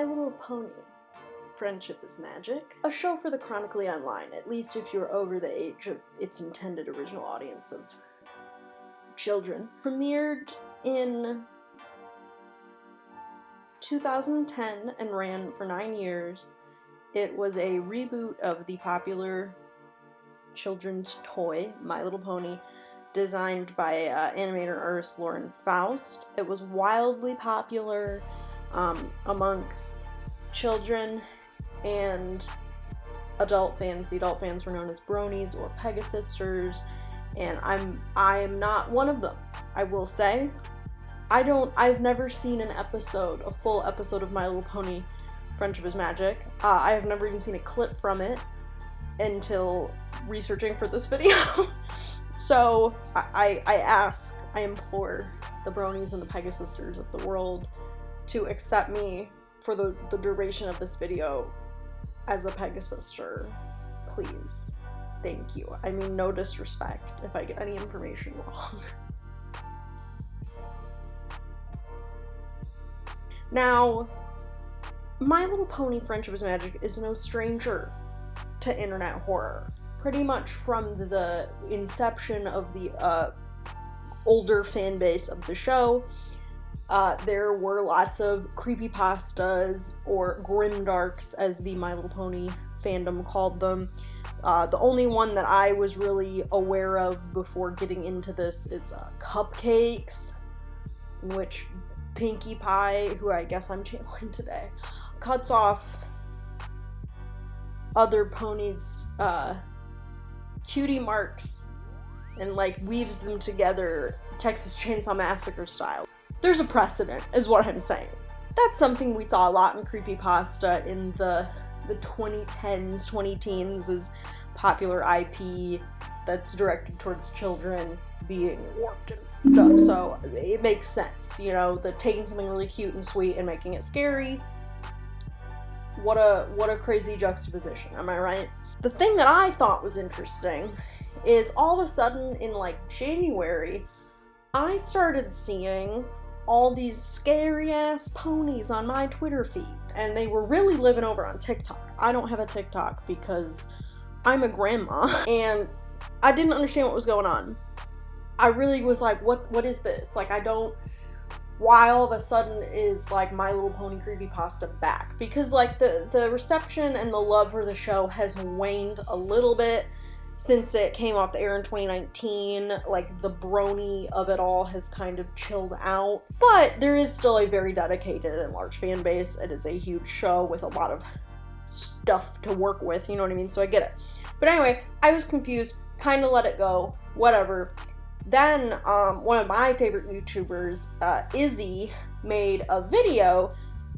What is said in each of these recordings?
My Little Pony, Friendship is Magic, a show for the chronically online, at least if you're over the age of its intended original audience of children, premiered in 2010 and ran for 9 years. It was a reboot of the popular children's toy, My Little Pony, designed by animator and artist Lauren Faust. It was wildly popular amongst children and adult fans. The adult fans were known as Bronies or Pegasisters, and I am not one of them. I will say, I've never seen a full episode of My Little Pony Friendship is Magic. I have never even seen a clip from it until researching for this video. So I implore the Bronies and the Pegasisters of the world to accept me for the duration of this video as a Pegasister. Please. Thank you. I mean, no disrespect if I get any information wrong. Now, My Little Pony Friendship is Magic is no stranger to internet horror. Pretty much from the inception of the older fan base of the show, there were lots of creepypastas, or grimdarks as the My Little Pony fandom called them. The only one that I was really aware of before getting into this is Cupcakes, in which Pinkie Pie, who I guess I'm channeling today, cuts off other ponies' cutie marks and like weaves them together Texas Chainsaw Massacre style. There's a precedent, is what I'm saying. That's something we saw a lot in creepypasta in the 2010s, 20-teens, is popular IP that's directed towards children being warped and fucked up. So it makes sense, you know, the taking something really cute and sweet and making it scary. What a crazy juxtaposition, am I right? The thing that I thought was interesting is all of a sudden in like January, I started seeing all these scary ass ponies on my Twitter feed, and they were really living over on TikTok. I don't have a TikTok because I'm a grandma and I didn't understand what was going on. I really was like, what is this? Like, why all of a sudden is like My Little Pony creepypasta back? Because like the reception and the love for the show has waned a little bit since it came off the air in 2019. Like, the brony of it all has kind of chilled out, but there is still a very dedicated and large fan base. It is a huge show with a lot of stuff to work with, you know what I mean? So I get it. But anyway, I was confused, kind of let it go, whatever. Then one of my favorite YouTubers, Izzy, made a video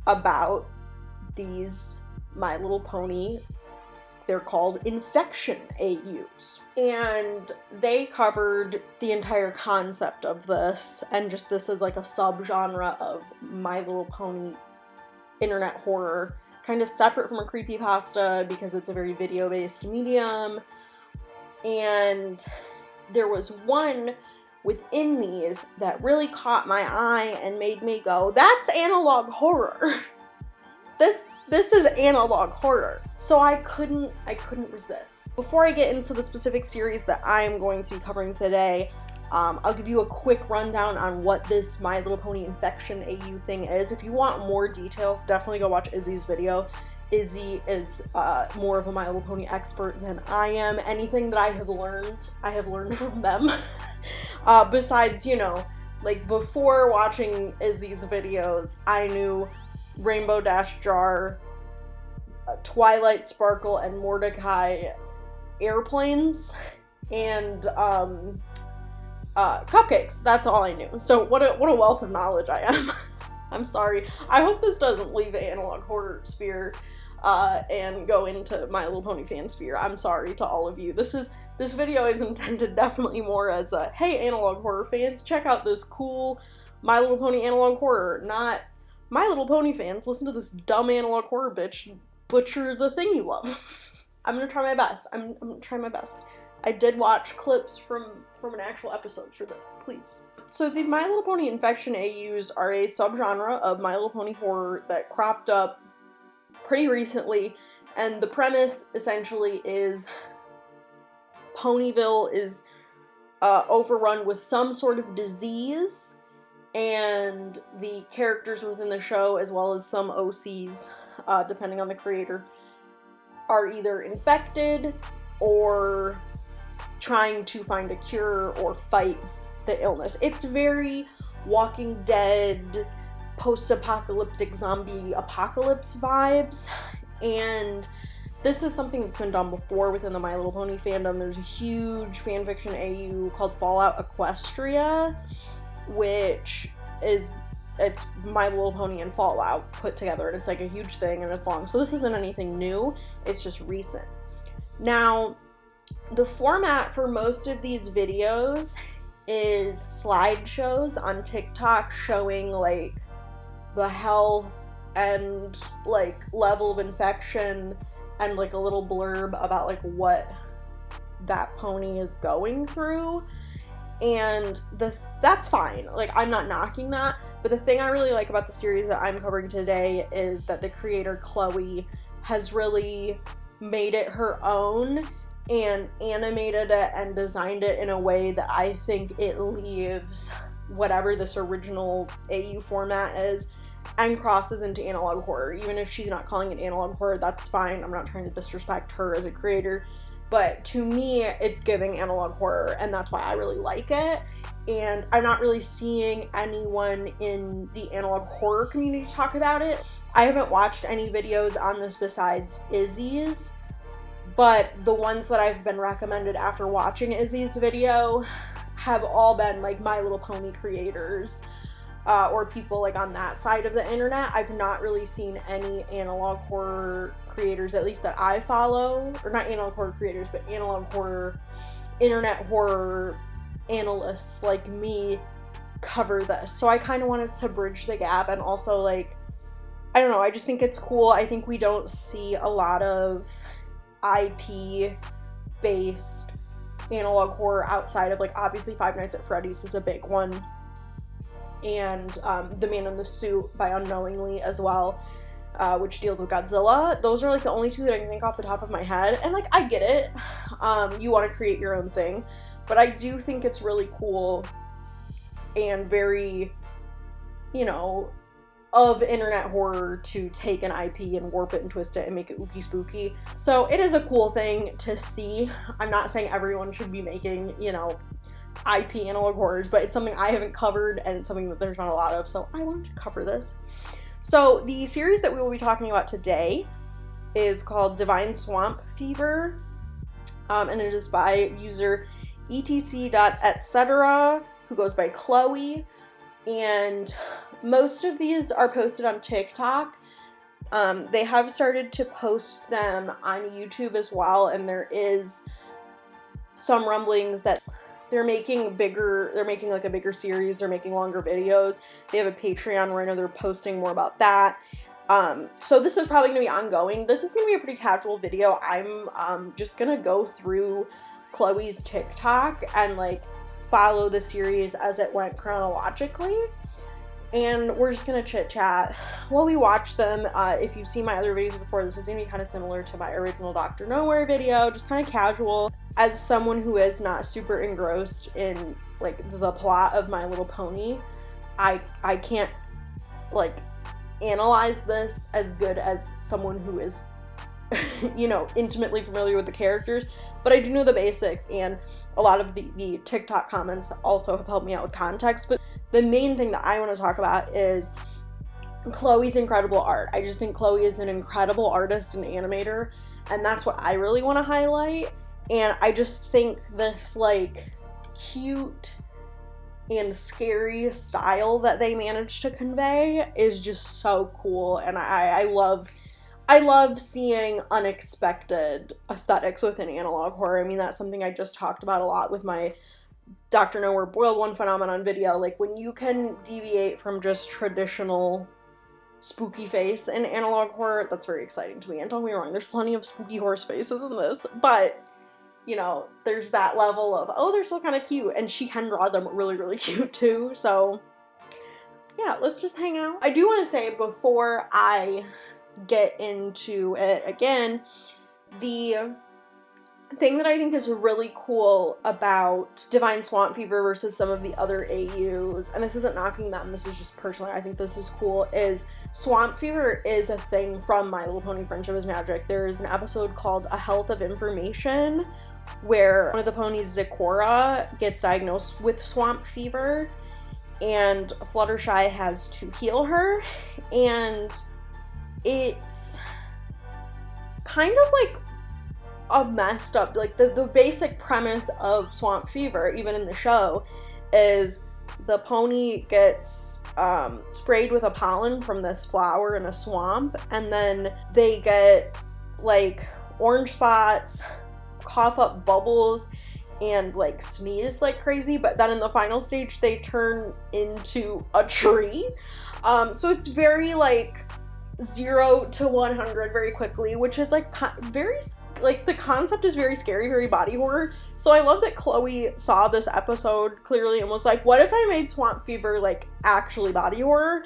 about these My Little Pony, they're called infection AUs. And they covered the entire concept of this, and just this is like a subgenre of My Little Pony internet horror, kind of separate from a creepypasta because it's a very video-based medium. And there was one within these that really caught my eye and made me go, that's analog horror. This is analog horror. So I couldn't resist. Before I get into the specific series that I'm going to be covering today, I'll give you a quick rundown on what this My Little Pony infection AU thing is. If you want more details, definitely go watch Izzy's video. Izzy is more of a My Little Pony expert than I am. Anything that I have learned from them. Besides, you know, like before watching Izzy's videos, I knew Rainbow Dash Jar, Twilight Sparkle, and Mordecai airplanes, and cupcakes. That's all I knew. So what a wealth of knowledge I am. I'm sorry. I hope this doesn't leave the analog horror sphere and go into My Little Pony fan sphere. I'm sorry to all of you. This video is intended definitely more as a, hey, analog horror fans, check out this cool My Little Pony analog horror, not My Little Pony fans, listen to this dumb analog horror bitch butcher the thing you love. I'm gonna try my best. I'm gonna try my best. I did watch clips from an actual episode for this, please. So the My Little Pony infection AUs are a subgenre of My Little Pony horror that cropped up pretty recently, and the premise essentially is Ponyville is overrun with some sort of disease, and the characters within the show, as well as some OCs, depending on the creator, are either infected or trying to find a cure or fight the illness. It's very Walking Dead, post-apocalyptic zombie apocalypse vibes, and this is something that's been done before within the My Little Pony fandom. There's a huge fanfiction AU called Fallout Equestria, which it's My Little Pony and Fallout put together, and it's like a huge thing, and it's long. So this isn't anything new, it's just recent. Now, the format for most of these videos is slideshows on TikTok showing like the health and like level of infection and like a little blurb about like what that pony is going through, and that's fine. Like, I'm not knocking that, but the thing I really like about the series that I'm covering today is that the creator Chloe has really made it her own and animated it and designed it in a way that I think it leaves whatever this original AU format is and crosses into analog horror. Even if she's not calling it analog horror, that's fine. I'm not trying to disrespect her as a creator, but to me, it's giving analog horror, and that's why I really like it. And I'm not really seeing anyone in the analog horror community talk about it. I haven't watched any videos on this besides Izzy's, but the ones that I've been recommended after watching Izzy's video have all been like My Little Pony creators, or people like on that side of the internet. I've not really seen any analog horror creators, at least that I follow, or not analog horror creators, but analog horror, internet horror analysts like me cover this. So I kind of wanted to bridge the gap, and also like, I don't know, I just think it's cool. I think we don't see a lot of IP based analog horror outside of like, obviously Five Nights at Freddy's is a big one, and The Man in the Suit by Unknowingly as well, which deals with Godzilla. Those are like the only two that I can think off the top of my head, and like, I get it, you want to create your own thing, but I do think it's really cool and very, you know, of internet horror to take an IP and warp it and twist it and make it ooky spooky. So it is a cool thing to see. I'm not saying everyone should be making, you know, IP analog horrors, but it's something I haven't covered, and it's something that there's not a lot of, so I wanted to cover this. So the series that we will be talking about today is called Divine Swamp Fever, and it is by user etc.etc, who goes by Chloe, and most of these are posted on TikTok. They have started to post them on YouTube as well, and there is some rumblings that they're making like a bigger series, they're making longer videos. They have a Patreon where I know they're posting more about that. So this is probably gonna be ongoing. This is gonna be a pretty casual video. I'm just gonna go through Chloe's TikTok and like follow the series as it went chronologically, and we're just gonna chit chat while we watch them. If you've seen my other videos before, this is gonna be kind of similar to my original Dr. Nowhere video, just kind of casual. As someone who is not super engrossed in like the plot of My Little Pony, I can't like analyze this as good as someone who is you know, intimately familiar with the characters, but I do know the basics, and a lot of the TikTok comments also have helped me out with context. But the main thing that I want to talk about is Chloe's incredible art. I just think Chloe is an incredible artist and animator, and that's what I really want to highlight. And I just think this like cute and scary style that they managed to convey is just so cool, and I love seeing unexpected aesthetics within analog horror. I mean, that's something I just talked about a lot with my Dr. Nowhere Boiled One phenomenon video. Like, when you can deviate from just traditional spooky face in analog horror, that's very exciting to me. And don't get me wrong, there's plenty of spooky horse faces in this, but you know, there's that level of, oh, they're still kind of cute, and she can draw them really, really cute too. So yeah, let's just hang out. I do want to say, before I get into it again, the thing that I think is really cool about Divine Swamp Fever versus some of the other AUs, and this isn't knocking them, this is just personally, I think this is cool, is Swamp Fever is a thing from My Little Pony Friendship is Magic. There is an episode called A Health of Information where one of the ponies, Zecora, gets diagnosed with swamp fever, and Fluttershy has to heal her, and it's kind of like a messed up, like the basic premise of swamp fever, even in the show, is the pony gets sprayed with a pollen from this flower in a swamp, and then they get like orange spots, cough up bubbles, and like sneeze like crazy, but then in the final stage they turn into a tree. So it's very like 0 to 100 very quickly, which is like very, like, the concept is very scary, very body horror. So I love that Chloe saw this episode clearly and was like, what if I made Swamp Fever like actually body horror?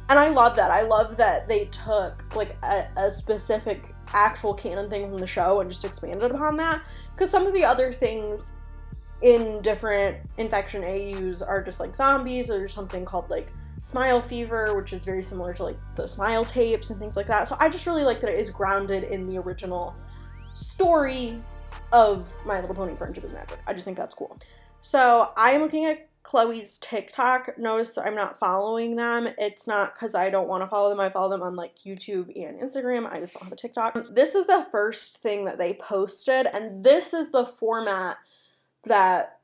And I love that. I love that they took like a specific actual canon thing from the show and just expanded upon that, because some of the other things in different infection AUs are just like zombies, or there's something called like Smile Fever, which is very similar to like the Smile tapes and things like that. So I just really like that it is grounded in the original story of My Little Pony Friendship is Magic. I just think that's cool. So I'm looking at Chloe's TikTok. Notice I'm not following them. It's not because I don't want to follow them. I follow them on like YouTube and Instagram. I just don't have a TikTok. This is the first thing that they posted, and this is the format that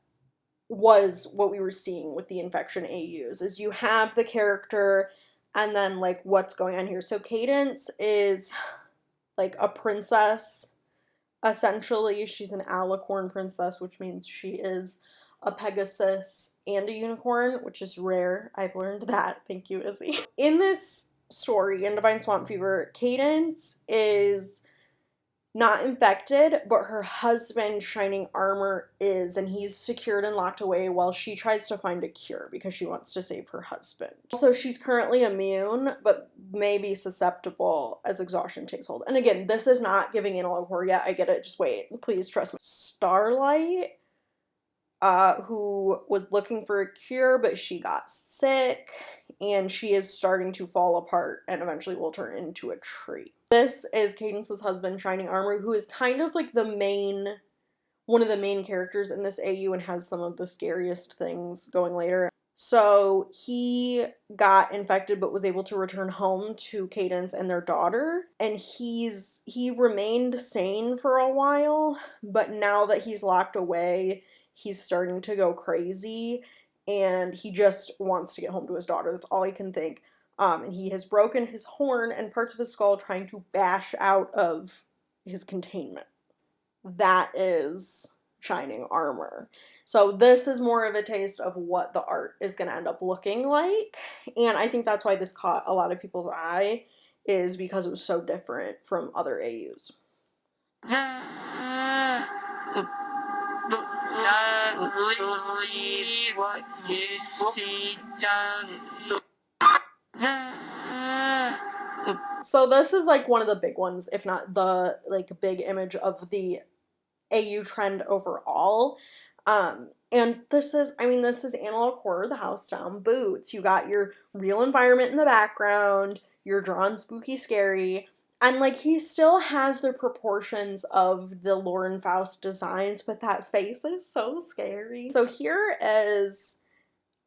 was what we were seeing with the infection AUs, is you have the character and then like what's going on here. So Cadence is like a princess, essentially. She's an alicorn princess, which means she is a Pegasus and a unicorn, which is rare. I've learned that. Thank you, Izzy. In this story, in Divine Swamp Fever, Cadence is not infected, but her husband, Shining Armor, is, and he's secured and locked away while she tries to find a cure because she wants to save her husband. Also, she's currently immune, but may be susceptible as exhaustion takes hold. And again, this is not giving analog horror yet. I get it. Just wait. Please trust me. Starlight, who was looking for a cure, but she got sick, and she is starting to fall apart and eventually will turn into a tree. This is Cadence's husband, Shining Armor, who is kind of like one of the main characters in this AU and has some of the scariest things going later. So he got infected but was able to return home to Cadence and their daughter, and he remained sane for a while, but now that he's locked away, he's starting to go crazy, and he just wants to get home to his daughter. That's all he can think. And he has broken his horn and parts of his skull trying to bash out of his containment. That is Shining Armor. So this is more of a taste of what the art is going to end up looking like. And I think that's why this caught a lot of people's eye, is because it was so different from other AUs. What you see So this is like one of the big ones, if not the like big image of the AU trend overall. And this is analog horror, the house down boots. You got your real environment in the background, you're drawn spooky scary, and like he still has the proportions of the Lauren Faust designs, but that face is so scary. So here is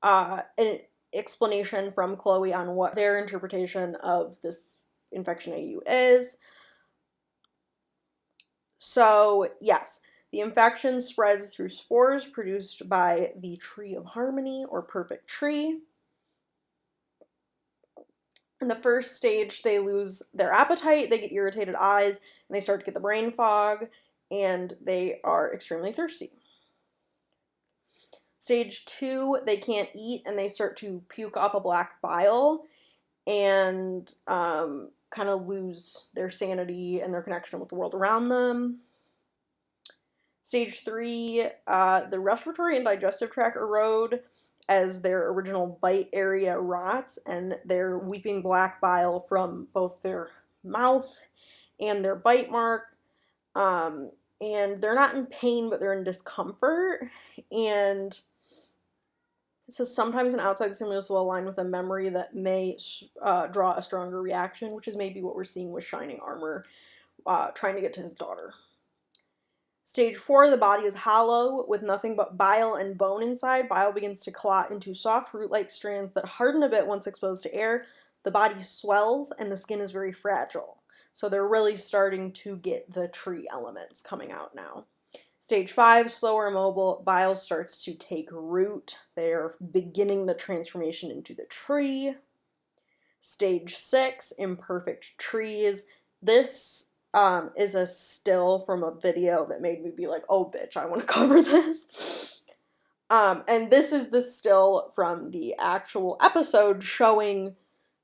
an explanation from Chloe on what their interpretation of this infection AU is. So yes, the infection spreads through spores produced by the tree of harmony or perfect tree. In the first stage, they lose their appetite, they get irritated eyes, and they start to get the brain fog, and they are extremely thirsty. Stage 2, they can't eat, and they start to puke up a black bile, and kind of lose their sanity and their connection with the world around them. Stage 3, the respiratory and digestive tract erode as their original bite area rots, and their weeping black bile from both their mouth and their bite mark. And they're not in pain, but they're in discomfort. And it says sometimes an outside stimulus will align with a memory that may draw a stronger reaction, which is maybe what we're seeing with Shining Armor trying to get to his daughter. Stage 4, the body is hollow with nothing but bile and bone inside. Bile begins to clot into soft root-like strands that harden a bit once exposed to air. The body swells and the skin is very fragile. So they're really starting to get the tree elements coming out now. Stage 5, slower mobile, bile starts to take root. They're beginning the transformation into the tree. Stage 6, imperfect trees. This is a still from a video that made me be like, oh bitch, I want to cover this. And this is the still from the actual episode showing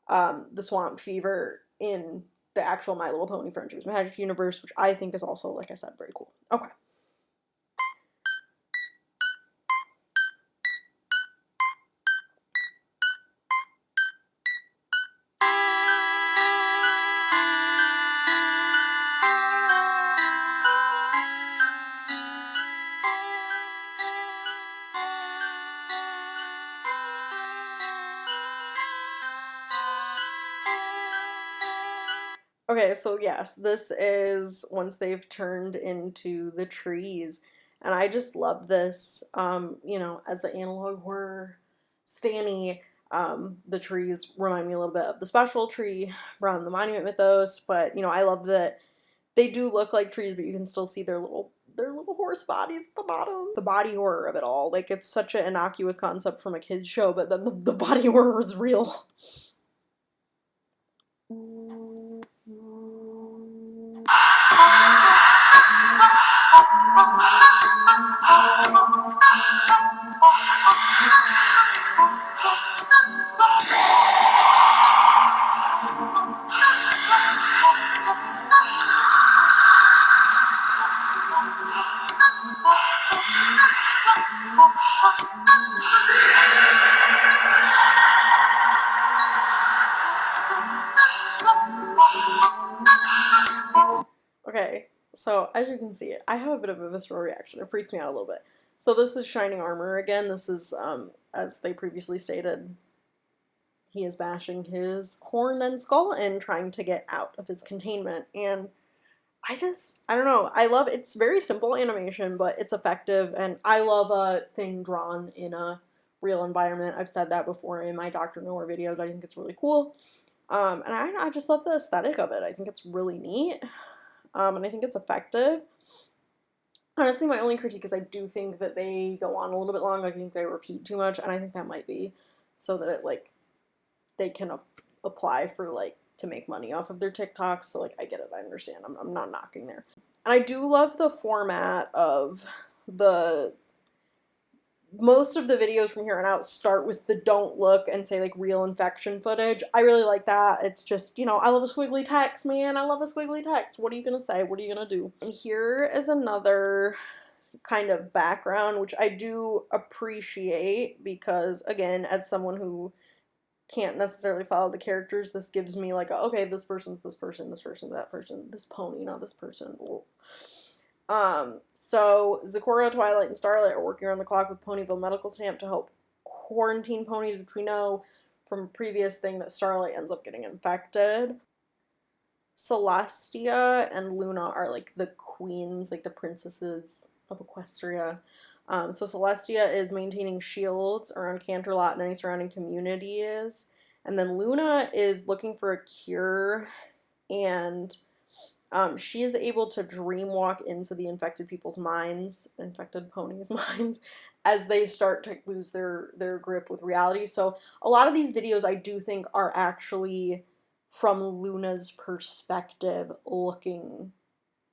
the swamp fever in the actual My Little Pony Friendship's Magic universe, which I think is also, like I said, very cool. Okay. Okay, so yes, this is once they've turned into the trees, and I just love this. You know, as the analog horror Stanny, the trees remind me a little bit of the special tree from the Monument Mythos, but you know, I love that they do look like trees, but you can still see their little horse bodies at the bottom. The body horror of it all, like it's such an innocuous concept from a kids show, but then the body horror is real. Okay, so as you can see, I have a bit of a visceral reaction. It freaks me out a little bit. So this is Shining Armor again. This is, as they previously stated, he is bashing his horn and skull and trying to get out of his containment. And I don't know. I love, it's very simple animation, but it's effective. And I love a thing drawn in a real environment. I've said that before in my Dr. Nowhere videos. I think it's really cool. And I just love the aesthetic of it. I think it's really neat. And I think it's effective. Honestly, my only critique is I do think that they go on a little bit long. I think they repeat too much, and I think that might be so that it, like, they can apply for, like, to make money off of their TikToks. So, like, I get it. I understand. I'm not knocking there. And I do love the format of most of the videos from here on out start with the don't look and say, like, real infection footage. I really like that. It's just, you know, I love a squiggly text, man. I love a squiggly text. What are you gonna say? What are you gonna do? And here is another kind of background, which I do appreciate because, again, as someone who can't necessarily follow the characters, this gives me, like, okay, this person's this person, this person's that person, this pony, not this person. So Zecora, Twilight, and Starlight are working around the clock with Ponyville Medical Stamp to help quarantine ponies, which we know from a previous thing that Starlight ends up getting infected. Celestia and Luna are, like, the queens, like, the princesses of Equestria. So Celestia is maintaining shields around Canterlot and any surrounding communities. And then Luna is looking for a cure, and she is able to dream walk into the infected people's minds, infected ponies' minds, as they start to lose their grip with reality. So a lot of these videos I do think are actually from Luna's perspective, looking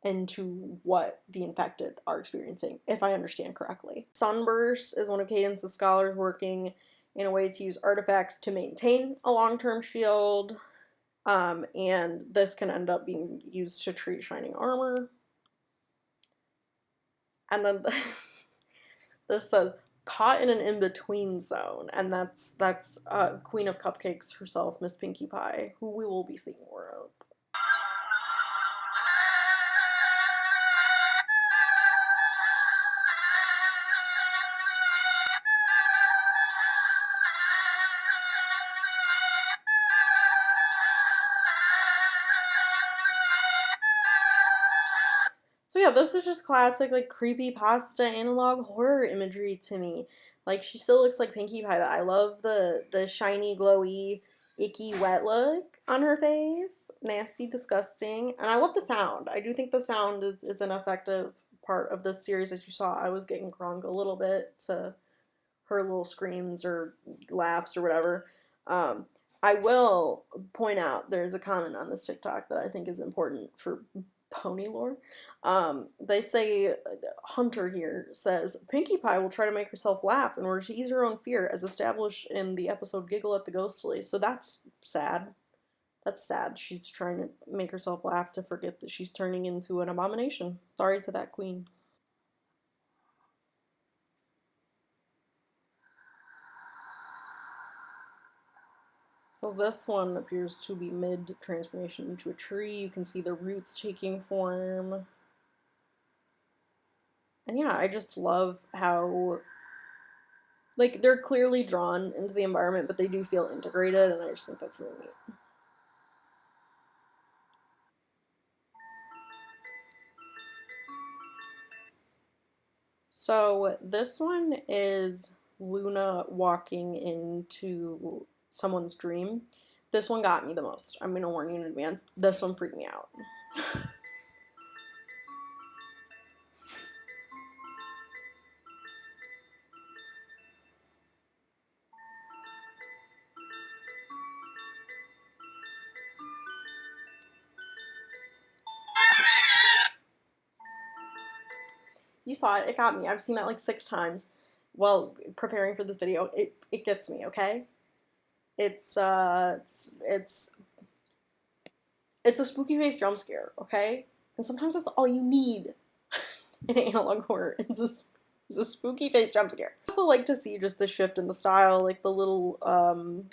into what the infected are experiencing, if I understand correctly. Sunburst is one of Cadence's scholars working in a way to use artifacts to maintain a long-term shield. And this can end up being used to treat Shining Armor. And then this says, caught in an in-between zone. And that's Queen of Cupcakes herself, Miss Pinkie Pie, who we will be seeing more of. So yeah, this is just classic, like, creepypasta analog horror imagery to me. Like, she still looks like Pinkie Pie, but I love the shiny, glowy, icky, wet look on her face. Nasty, disgusting. And I love the sound. I do think the sound is an effective part of this series. As you saw, I was getting crunk a little bit to her little screams or laughs or whatever. Um, I will point out there's a comment on this TikTok that I think is important for pony lore. They say Hunter here says Pinkie Pie will try to make herself laugh in order to ease her own fear, as established in the episode Giggle at the Ghostly. So that's sad. That's sad. She's trying to make herself laugh to forget that she's turning into an abomination. Sorry to that queen. So this one appears to be mid-transformation into a tree. You can see the roots taking form. And yeah, I just love how, like, they're clearly drawn into the environment, but they do feel integrated, and I just think that's really neat. So this one is Luna walking into someone's dream. This one got me the most. I'm gonna warn you in advance. This one freaked me out. You saw it. It got me. I've seen that like 6 times while preparing for this video. It gets me, okay? It's it's a spooky face jump scare, okay? And sometimes that's all you need in analog horror is a spooky face jump scare. I also like to see just the shift in the style, like the little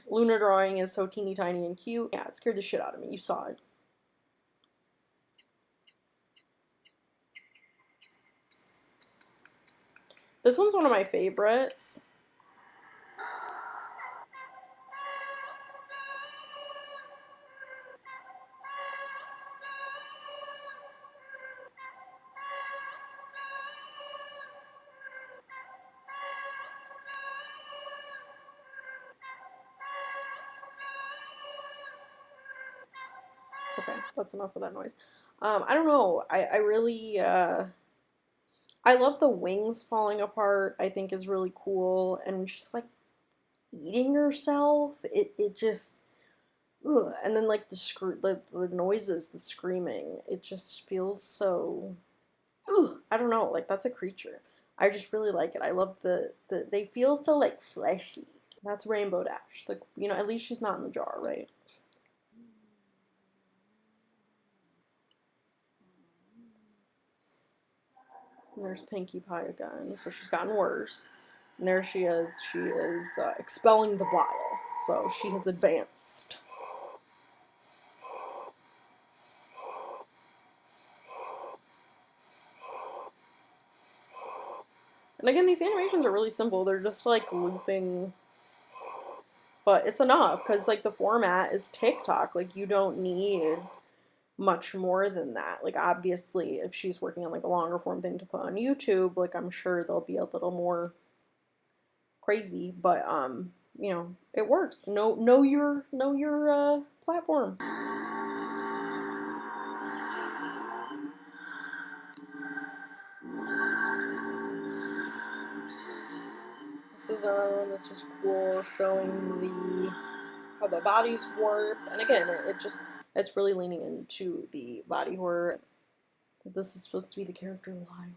lunar drawing is so teeny tiny and cute. Yeah, it scared the shit out of me. You saw it. This one's one of my favorites. Okay, that's enough of that noise. I don't know. I really, I love the wings falling apart. I think is really cool. And she's like eating herself. It just, ugh. And then like the noises, the screaming. It just feels so, ugh. I don't know. Like that's a creature. I just really like it. I love they feel so like fleshy. That's Rainbow Dash. Like, you know, at least she's not in the jar, right? And there's Pinkie Pie again, so she's gotten worse. And there she is. She is expelling the bottle, so she has advanced. And again, these animations are really simple. They're just like looping, but it's enough because like the format is TikTok. Like you don't need much more than that. Like obviously, if she's working on like a longer form thing to put on YouTube, like I'm sure they'll be a little more crazy, but you know, it works. Know your platform. This is another one that's just cool, showing the how the bodies warp, and again, it's really leaning into the body horror. This is supposed to be the character Lyra.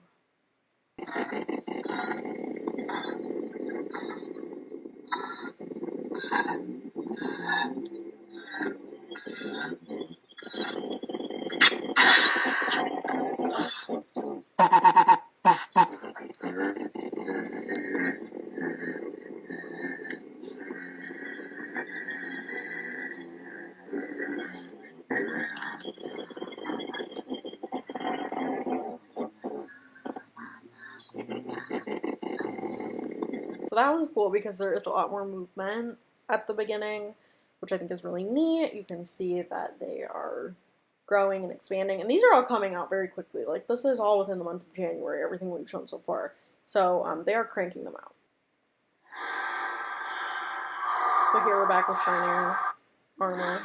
So that one's cool because there is a lot more movement at the beginning, which I think is really neat. You can see that they are growing and expanding. And these are all coming out very quickly. Like, this is all within the month of January, everything we've shown so far. So they are cranking them out. So here we're back with Shining Armor.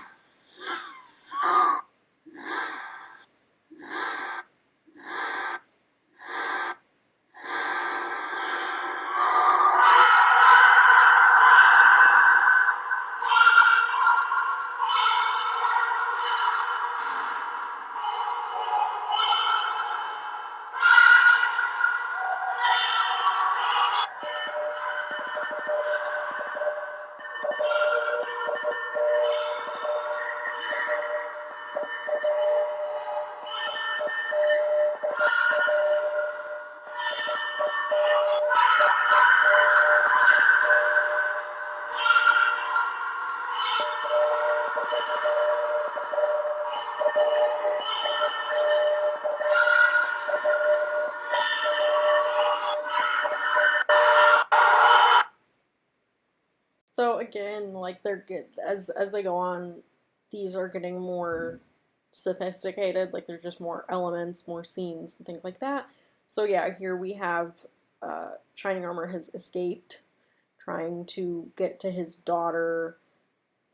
So again, like, they're good as they go on, these are getting more sophisticated. Like, there's just more elements, more scenes, and things like that. So yeah, here we have Shining Armor has escaped, trying to get to his daughter,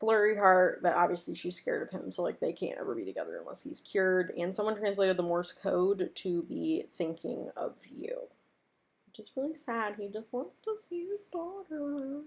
Flurry Heart, but obviously she's scared of him, so like they can't ever be together unless he's cured. And someone translated the Morse code to be thinking of you, which is really sad. He just wants to see his daughter.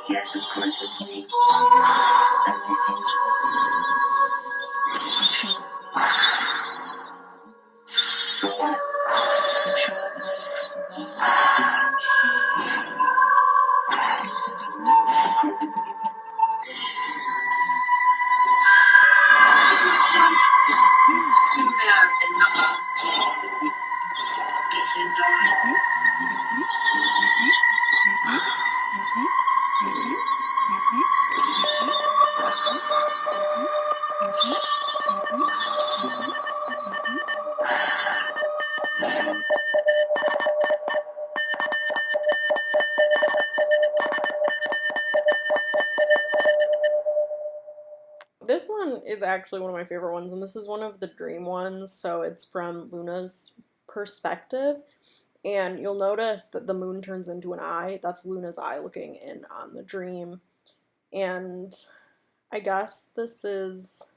Yes, of course it's me. This one is actually one of my favorite ones, and this is one of the dream ones, so it's from Luna's perspective. And you'll notice that the moon turns into an eye. That's Luna's eye looking in on the dream. And I guess this is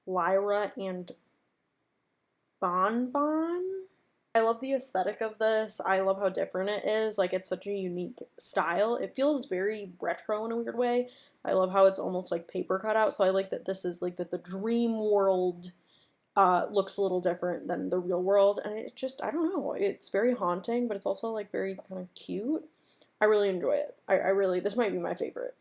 Lyra and Bonbon. I love the aesthetic of this. I love how different it is. Like, it's such a unique style. It feels very retro in a weird way. I love how it's almost like paper cutout. So I like that this is like that the dream world looks a little different than the real world. And it just, I don't know, it's very haunting, but it's also like very kind of cute. I really enjoy it. I really, this might be my favorite.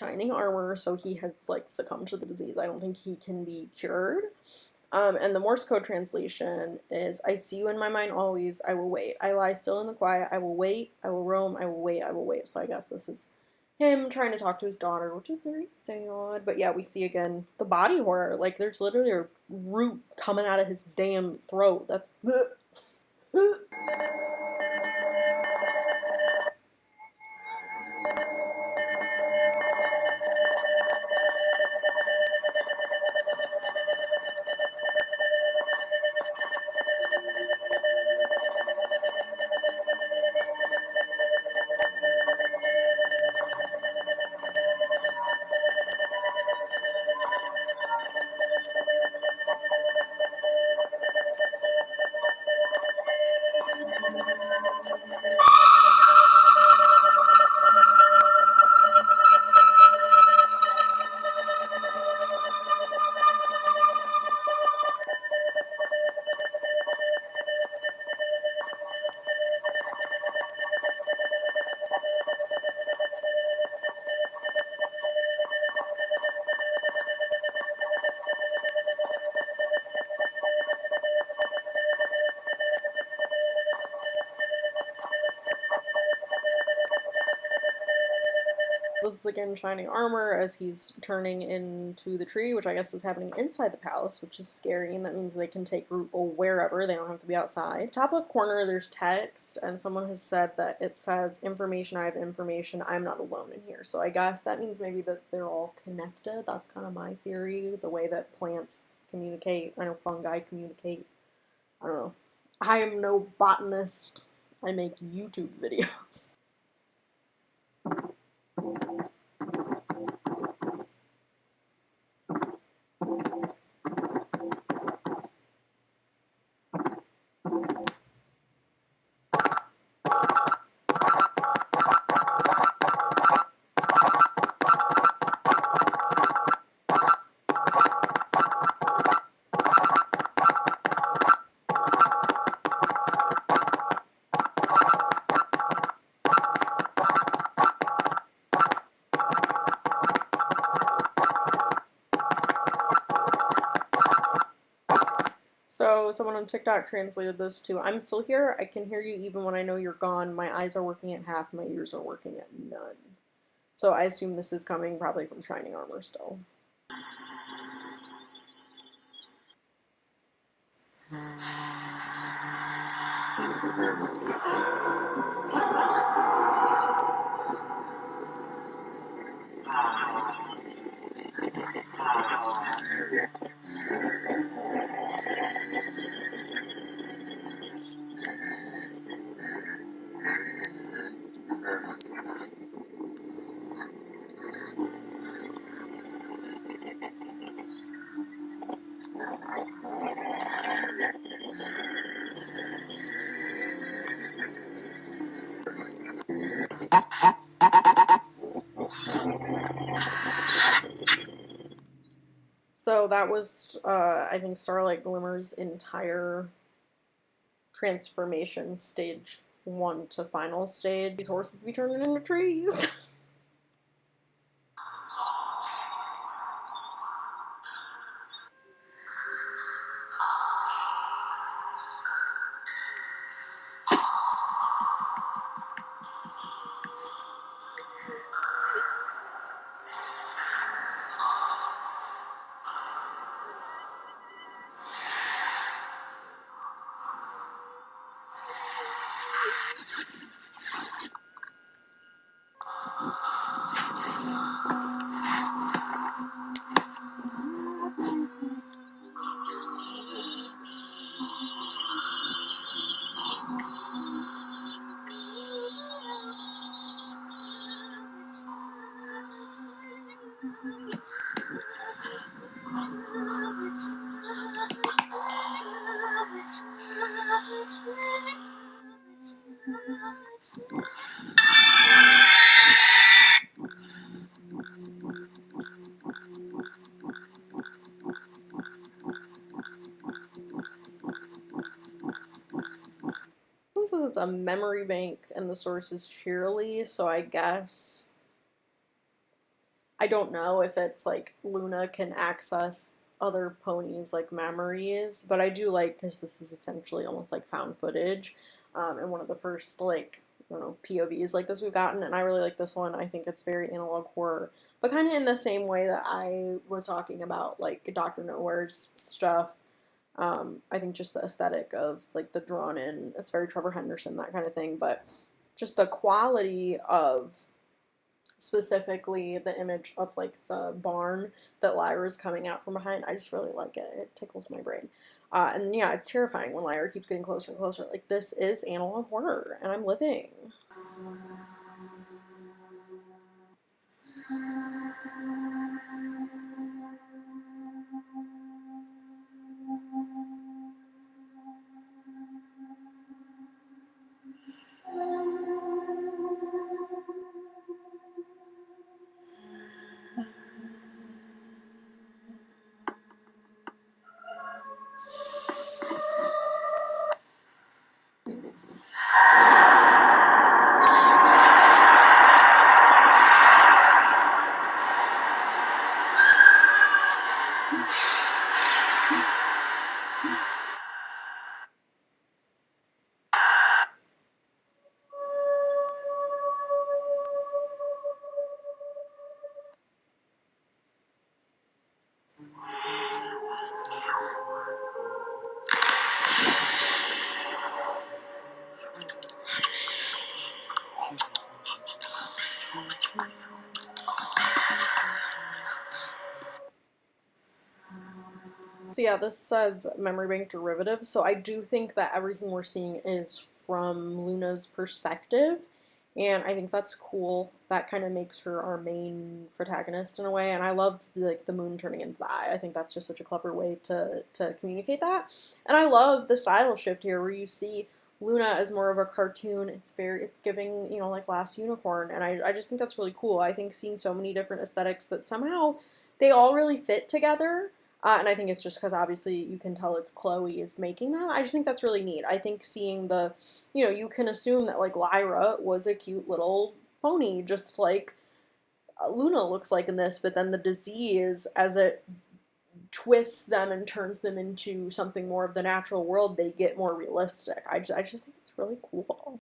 Shining Armor, so he has like succumbed to the disease. I don't think he can be cured. And the Morse code translation is, I see you in my mind always, I will wait. I lie still in the quiet, I will wait, I will roam, I will wait, I will wait. So I guess this is him trying to talk to his daughter, which is very sad. But yeah, we see again the body horror. Like, there's literally a root coming out of his damn throat. That's... is again shining armor as he's turning into the tree, which I guess is happening inside the palace, which is scary, and that means they can take root wherever, they don't have to be outside. Top left corner, there's text, and someone has said that it says, information, I have information, I'm not alone in here. So I guess that means maybe that they're all connected. That's kind of my theory, the way that plants communicate. I know fungi communicate. I don't know. I am no botanist. I make YouTube videos. So someone on TikTok translated this to, I'm still here, I can hear you even when I know you're gone, my eyes are working at half, my ears are working at none. So I assume this is coming probably from shining armor still. So that was, I think, Starlight Glimmer's entire transformation, stage 1 to final stage. These horses be turning into trees. It says it's a memory bank and the source is Cheerly, so I guess I don't know if it's like Luna can access other ponies like memories, but I do like, because this is essentially almost like found footage, and one of the first like, I don't know, POVs like this we've gotten, and I really like this one. I think it's very analog horror, but kind of in the same way that I was talking about like Dr. Nowhere's stuff. I think just the aesthetic of like the drawn in, it's very Trevor Henderson, that kind of thing, but just the quality of specifically the image of like the barn that Lyra's coming out from behind. I just really like it. It tickles my brain. And yeah, it's terrifying when Lyra keeps getting closer and closer. Like, this is analog horror, and I'm living. So yeah, this says memory bank derivative. So I do think that everything we're seeing is from Luna's perspective, and I think that's cool. That kind of makes her our main protagonist in a way, and I love the moon turning into the eye. I think that's just such a clever way to communicate that, and I love the style shift here where you see Luna as more of a cartoon. It's giving, like Last Unicorn, and I just think that's really cool. I think seeing so many different aesthetics that somehow they all really fit together. And I think it's just because obviously you can tell it's Chloe is making them. I just think that's really neat. I think seeing you can assume that like Lyra was a cute little pony, just like Luna looks like in this, but then the disease, as it twists them and turns them into something more of the natural world, they get more realistic. I just think it's really cool.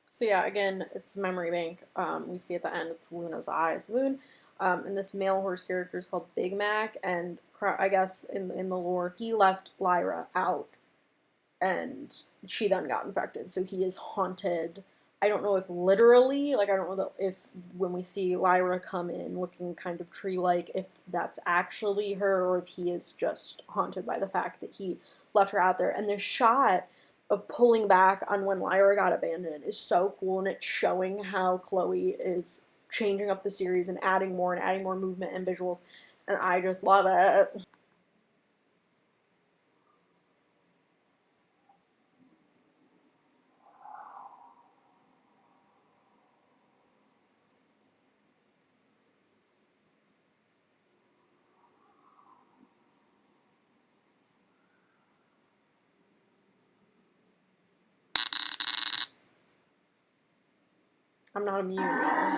So yeah, again, it's memory bank. We see at the end it's Luna's eyes, moon, and this male horse character is called Big Mac, and I guess in the lore he left Lyra out, and she then got infected, so he is haunted. I don't know if literally, like I don't know if when we see Lyra come in looking kind of tree-like, if that's actually her or if he is just haunted by the fact that he left her out there. And the shot of pulling back on when Lyra got abandoned is so cool, and it's showing how Chloe is changing up the series and adding more movement and visuals, and I just love it. I'm not immune, y'all.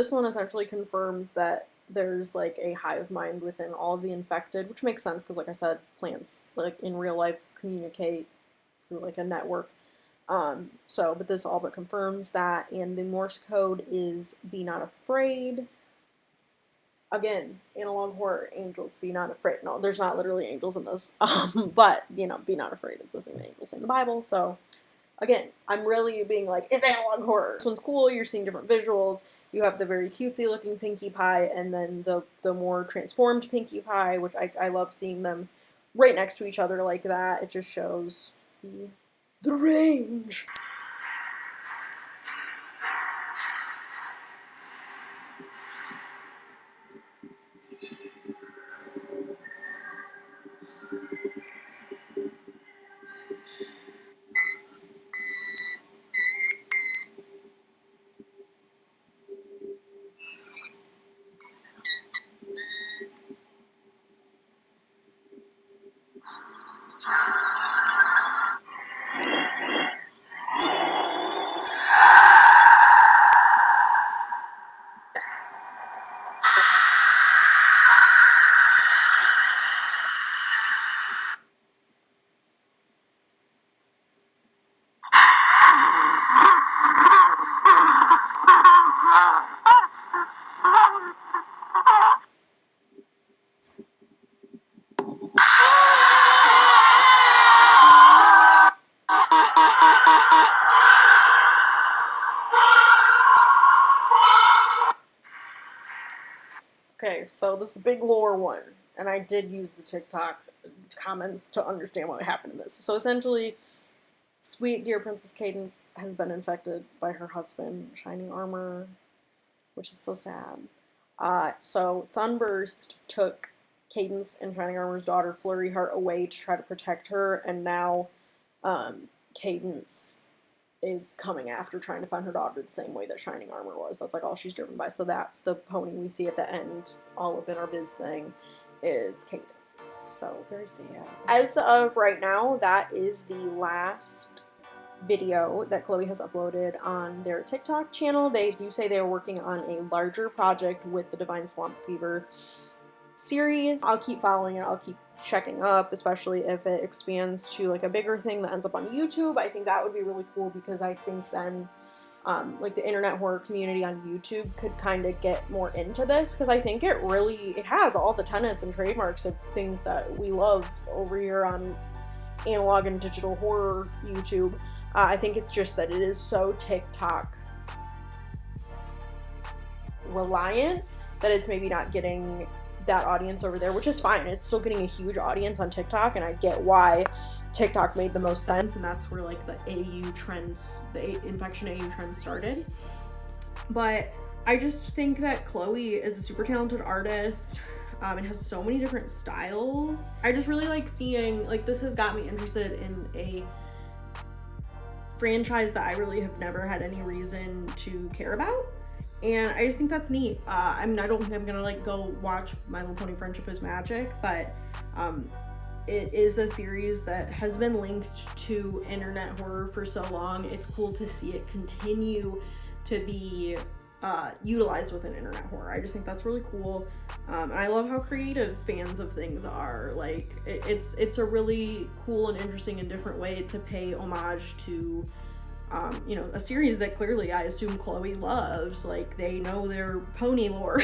this one essentially confirms that there's like a hive mind within all of the infected, which makes sense because, like I said, plants like in real life communicate through like a network. But this all but confirms that, and the Morse code is "Be not afraid." Again, analog horror, angels, be not afraid. No, there's not literally angels in this, but you know, be not afraid is the thing that angels say in the Bible. So, again, I'm really being like, it's analog horror. This one's cool. You're seeing different visuals. You have the very cutesy looking Pinkie Pie, and then the more transformed Pinkie Pie, which I love seeing them right next to each other like that. It just shows the range. Okay, so this is a big lore one, and I did use the TikTok comments to understand what happened in this. So essentially, sweet dear Princess Cadence has been infected by her husband, Shining Armor, which is so sad. So Sunburst took Cadence and Shining Armor's daughter Flurry Heart away to try to protect her, and now Cadence is coming after trying to find her daughter the same way that Shining Armor was. That's like all she's driven by. So that's the pony we see at the end, all up in our biz thing, is Cadence. So very sad. As of right now, that is the last video that Chloe has uploaded on their TikTok channel. They do say they are working on a larger project with the Divine Swamp Fever series. I'll keep following it. I'll keep checking up, especially if it expands to like a bigger thing that ends up on YouTube. I think that would be really cool because I think then like the internet horror community on YouTube could kind of get more into this, because I think it has all the tenets and trademarks of things that we love over here on analog and digital horror YouTube. I think it's just that it is so TikTok reliant that it's maybe not getting that audience over there, which is fine. It's still getting a huge audience on TikTok, and I get why TikTok made the most sense, and that's where like the AU trends, the infection AU trend started. But I just think that Chloe is a super talented artist and has so many different styles. I just really like seeing, like, this has got me interested in a franchise that I really have never had any reason to care about. And I just think that's neat. I mean, I don't think I'm gonna like go watch My Little Pony Friendship is Magic, but it is a series that has been linked to internet horror for so long. It's cool to see it continue to be utilized within internet horror. I just think that's really cool. And I love how creative fans of things are. Like, it's a really cool and interesting and different way to pay homage to you know, a series that clearly I assume Chloe loves. Like, they know their pony lore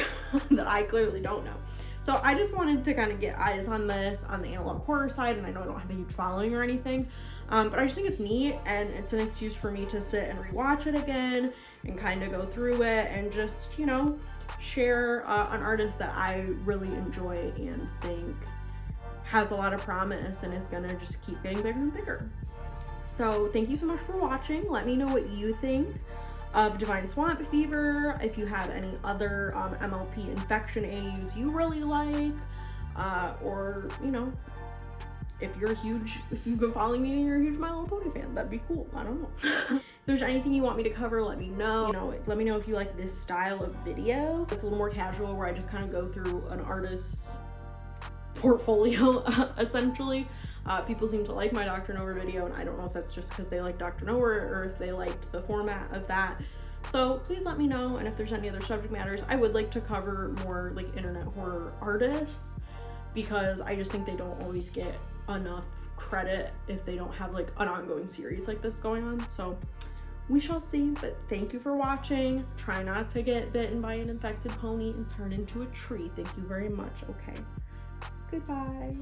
that I clearly don't know. So I just wanted to kind of get eyes on this on the analog horror side, and I know I don't have a huge following or anything, but I just think it's neat, and it's an excuse for me to sit and rewatch it again and kind of go through it and just, you know, share an artist that I really enjoy and think has a lot of promise and is gonna just keep getting bigger and bigger. So thank you so much for watching. Let me know what you think of Divine Swamp Fever, if you have any other MLP infection AUs you really like, or, you know, if you've been following me and you're a huge My Little Pony fan, that'd be cool. I don't know. If there's anything you want me to cover, let me know. You know, let me know if you like this style of video. It's a little more casual, where I just kind of go through an artist's portfolio, essentially. People seem to like my Dr. Nowhere video, and I don't know if that's just because they like Dr. Nowhere or if they liked the format of that. So please let me know, and if there's any other subject matters. I would like to cover more like internet horror artists, because I just think they don't always get enough credit if they don't have like an ongoing series like this going on. So we shall see, but thank you for watching. Try not to get bitten by an infected pony and turn into a tree. Thank you very much. Okay, goodbye.